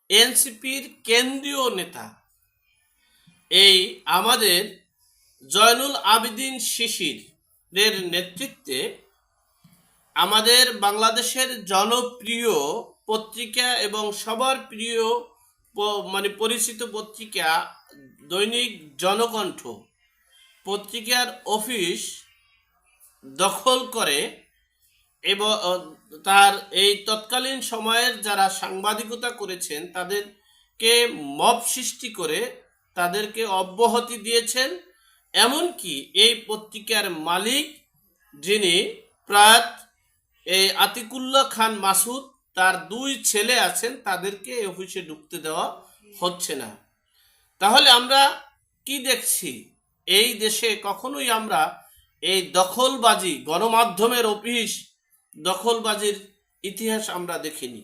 এনসিপির কেন্দ্রীয় নেতা এই আমাদের জয়নুল আবেদিন শিশিরের নেতৃত্বে আমাদের বাংলাদেশের জনপ্রিয় পত্রিকা এবং সবার প্রিয় মানে পরিচিত পত্রিকা দৈনিক জনকণ্ঠ পত্রিকার অফিস দখল করে এবং তার এই তৎকালীন সময়ের যারা সাংবাদিকতা করেছেন তাদেরকে মব সৃষ্টি করে তাদেরকে অব্যাহতি দিয়েছেন। এমনকি এই পত্রিকার মালিক যিনি প্রয়াত এই আতিকুল্লাহ খান মাসুদ, তার দুই ছেলে আছেন, তাদেরকে এই অফিসে ঢুকতে দেওয়া হচ্ছে না। তাহলে আমরা কি দেখছি? এই দেশে কখনোই আমরা এই দখলবাজি, গণমাধ্যমের অফিস দখলবাজির ইতিহাস আমরা দেখিনি।